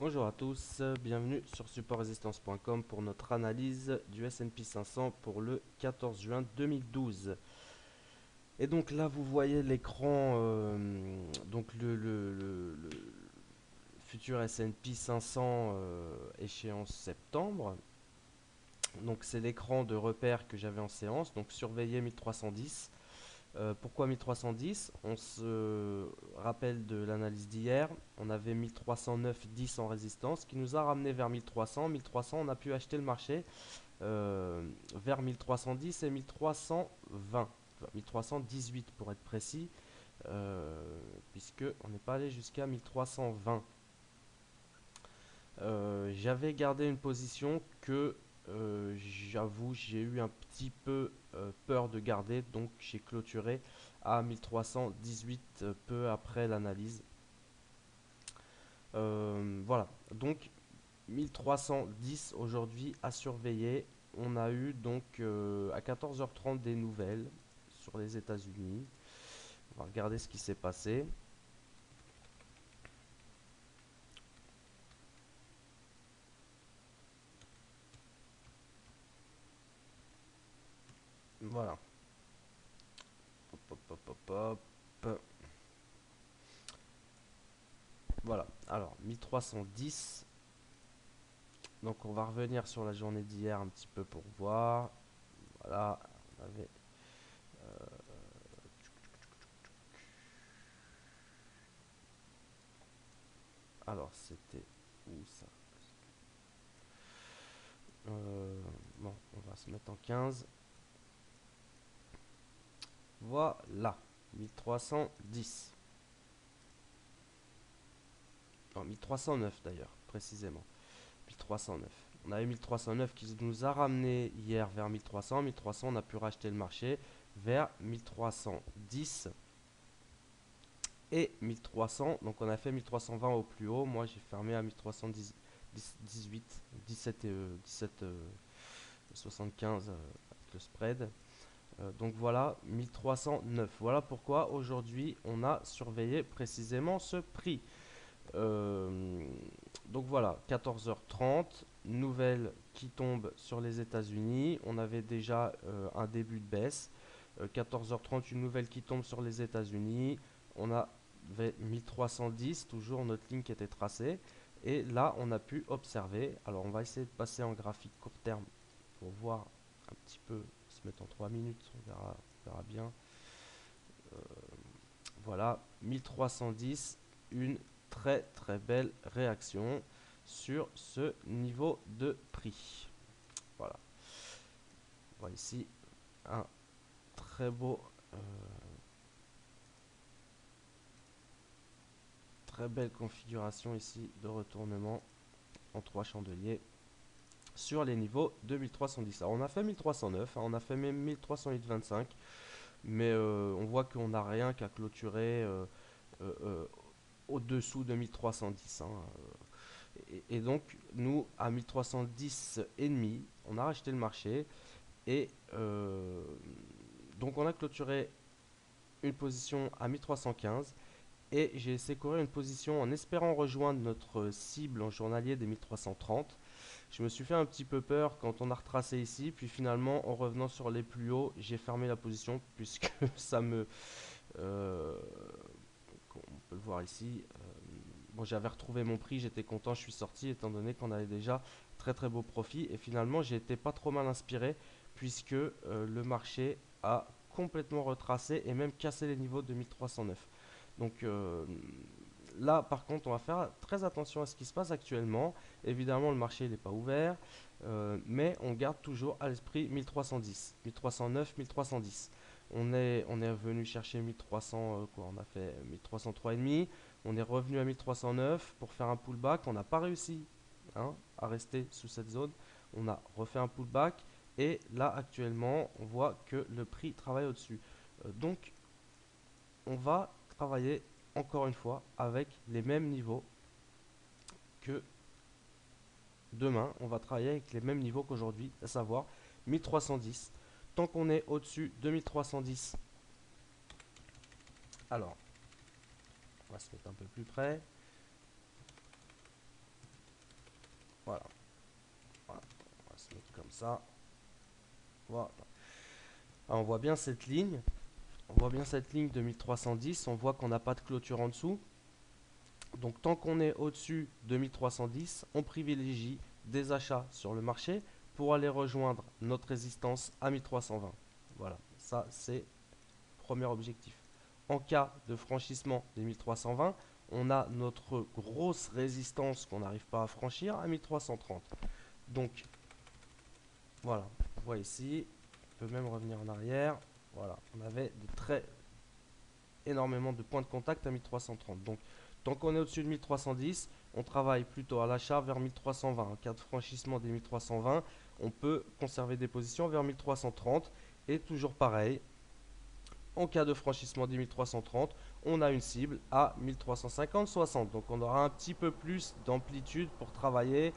Bonjour à tous, bienvenue sur supportresistance.com pour notre analyse du S&P 500 pour le 14 juin 2012. Et donc là vous voyez l'écran, donc le futur S&P 500 échéance septembre. Donc c'est l'écran de repère que j'avais en séance, donc surveiller 1310. Pourquoi 1310? On se rappelle de l'analyse d'hier. On avait 1309,10 en résistance qui nous a ramené vers 1300. 1300, on a pu acheter le marché vers 1310 et 1320. 1318 pour être précis, puisque on n'est pas allé jusqu'à 1320. J'avais gardé une position que j'avoue j'ai eu un petit peu peur de garder, donc j'ai clôturé à 1318 peu après l'analyse. Voilà, donc 1310 aujourd'hui à surveiller. On a eu donc à 14h30 des nouvelles sur les États-Unis. On va regarder ce qui s'est passé. Voilà. Hop, hop, hop, hop, hop. Voilà. Alors 1310. Donc on va revenir sur la journée d'hier un petit peu pour voir. Voilà, on avait alors c'était où ça? Bon, on va se mettre en 15. Voilà, 1310. Non, 1309 d'ailleurs, précisément. 1309. On avait 1309 qui nous a ramené hier vers 1300. 1300, on a pu racheter le marché vers 1310 et 1300. Donc on a fait 1320 au plus haut. Moi j'ai fermé à 1310, 18, 17 et 17 75 avec le spread. Donc voilà 1309. Voilà pourquoi aujourd'hui on a surveillé précisément ce prix. Euh, donc voilà, 14h30, nouvelle qui tombe sur les États-Unis. On avait déjà un début de baisse. 14h30, une nouvelle qui tombe sur les États-Unis. On avait 1310, toujours notre ligne qui était tracée. Et là, on a pu observer. Alors, on va essayer de passer en graphique court terme pour voir un petit peu, se mettre en 3 minutes, on verra bien. Voilà, 1310, une très très belle réaction sur ce niveau de prix. Voilà, on voit ici un très beau, euh, très belle configuration ici de retournement en trois chandeliers sur les niveaux de 1310. Alors on a fait 1309, hein, on a fait même 1308,25, mais on voit qu'on n'a rien qu'à clôturer euh, euh, au-dessous de 1310. Hein. Et donc, nous, à 1310 et demi, on a racheté le marché. Et donc, on a clôturé une position à 1315. Et j'ai essayé de courir une position en espérant rejoindre notre cible en journalier des 1330. Je me suis fait un petit peu peur quand on a retracé ici. Puis finalement, en revenant sur les plus hauts, j'ai fermé la position puisque ça me... euh, on peut le voir ici. Bon, j'avais retrouvé mon prix, j'étais content, je suis sorti étant donné qu'on avait déjà très très beau profit. Et finalement, j'ai été pas trop mal inspiré puisque le marché a complètement retracé et même cassé les niveaux de 1309. Donc là, par contre, on va faire très attention à ce qui se passe actuellement. Évidemment, le marché n'est pas ouvert, mais on garde toujours à l'esprit 1310, 1309, 1310. On est venu chercher 1300, quoi, on a fait 1303,5. On est revenu à 1309 pour faire un pullback. On n'a pas réussi, hein, à rester sous cette zone. On a refait un pullback. Et là, actuellement, on voit que le prix travaille au-dessus. Donc, on va travailler encore une fois avec les mêmes niveaux que demain. On va travailler avec les mêmes niveaux qu'aujourd'hui, à savoir 1310. Tant qu'on est au-dessus de 1310, alors, on va se mettre un peu plus près. ça. Voilà. Ah, on voit bien cette ligne. On voit bien cette ligne de 1310. On voit qu'on n'a pas de clôture en dessous. Donc tant qu'on est au-dessus de 1310, on privilégie des achats sur le marché pour aller rejoindre notre résistance à 1320. Voilà, ça c'est le premier objectif. En cas de franchissement des 1320, on a notre grosse résistance qu'on n'arrive pas à franchir à 1330. Donc voilà, on voit ici, on peut même revenir en arrière. Voilà, on avait énormément de points de contact à 1330. Donc tant qu'on est au-dessus de 1310, on travaille plutôt à l'achat vers 1320. En cas de franchissement des 1320, on peut conserver des positions vers 1330. Et toujours pareil, en cas de franchissement des 1330, on a une cible à 1350-60. Donc on aura un petit peu plus d'amplitude pour travailler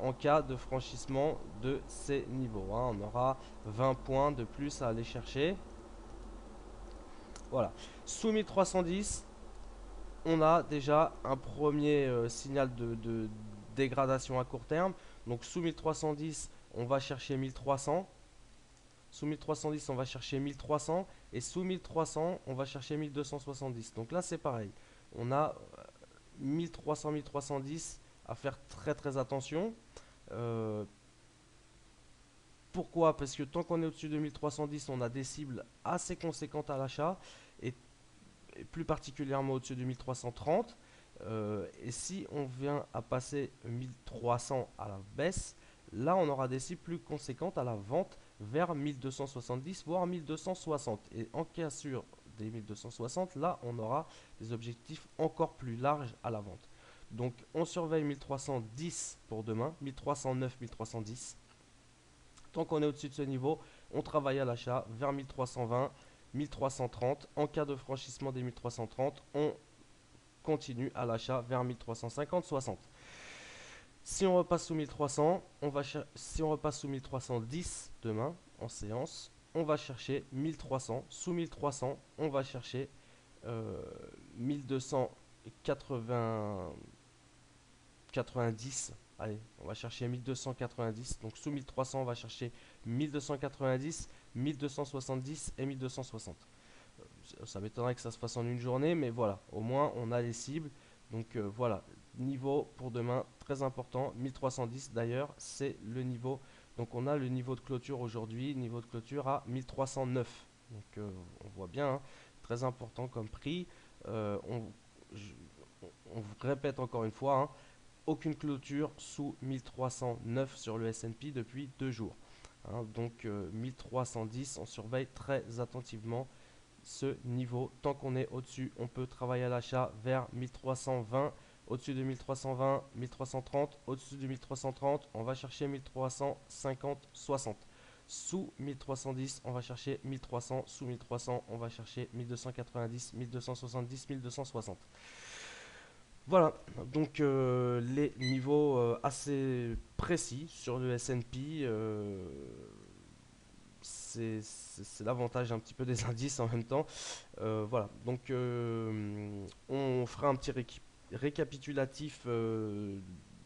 en cas de franchissement de ces niveaux, hein. On aura 20 points de plus à aller chercher. Voilà. Sous 1310, on a déjà un premier signal de dégradation à court terme. Donc sous 1310, on va chercher 1300. Sous 1310, on va chercher 1300. Et sous 1300, on va chercher 1270. Donc là, c'est pareil. On a 1300-1310 à faire très très attention. Euh, Pourquoi? Parce que tant qu'on est au-dessus de 1310, on a des cibles assez conséquentes à l'achat. Et plus particulièrement au-dessus de 1330. Et si on vient à passer 1300 à la baisse, là on aura des cibles plus conséquentes à la vente vers 1270 voire 1260. Et en cas sûr des 1260, là on aura des objectifs encore plus larges à la vente. Donc on surveille 1310 pour demain, 1309, 1310. Tant qu'on est au-dessus de ce niveau, on travaille à l'achat vers 1320, 1330. En cas de franchissement des 1330, on continue à l'achat vers 1350, 60. Si on repasse sous 1300, si on repasse sous 1310 demain en séance, on va chercher 1300. Sous 1300, on va chercher 1290. Allez, on va chercher 1290. Donc sous 1300, on va chercher 1290, 1270 et 1260. Ça m'étonnerait que ça se fasse en une journée, mais voilà, au moins on a les cibles. Donc voilà, niveau pour demain très important, 1310 d'ailleurs, c'est le niveau. Donc on a le niveau de clôture aujourd'hui, niveau de clôture à 1309. Donc on voit bien, hein, très important comme prix. Euh, on, je- on vous répète encore une fois, hein, aucune clôture sous 1309 sur le S&P depuis 2 jours. Hein. Donc 1310, on surveille très attentivement ce niveau. Tant qu'on est au-dessus, on peut travailler à l'achat vers 1320. Au-dessus de 1320, 1330. Au-dessus de 1330, on va chercher 1350, 60. Sous 1310, on va chercher 1300. Sous 1300, on va chercher 1290, 1270, 1260. Voilà, donc les niveaux assez précis sur le S&P. C'est l'avantage un petit peu des indices en même temps. Voilà, donc on fera un petit récapitulatif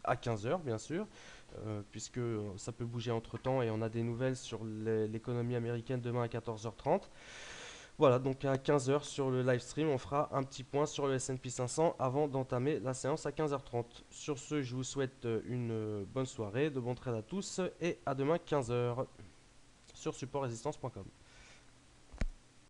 à 15 heures, bien sûr, puisque ça peut bouger entre temps et on a des nouvelles sur l'économie américaine demain à 14h30. Voilà, donc à 15 heures sur le live stream, on fera un petit point sur le S&P 500 avant d'entamer la séance à 15h30. Sur ce, je vous souhaite une bonne soirée, de bons trades à tous et à demain 15 heures sur supportrésistance.com.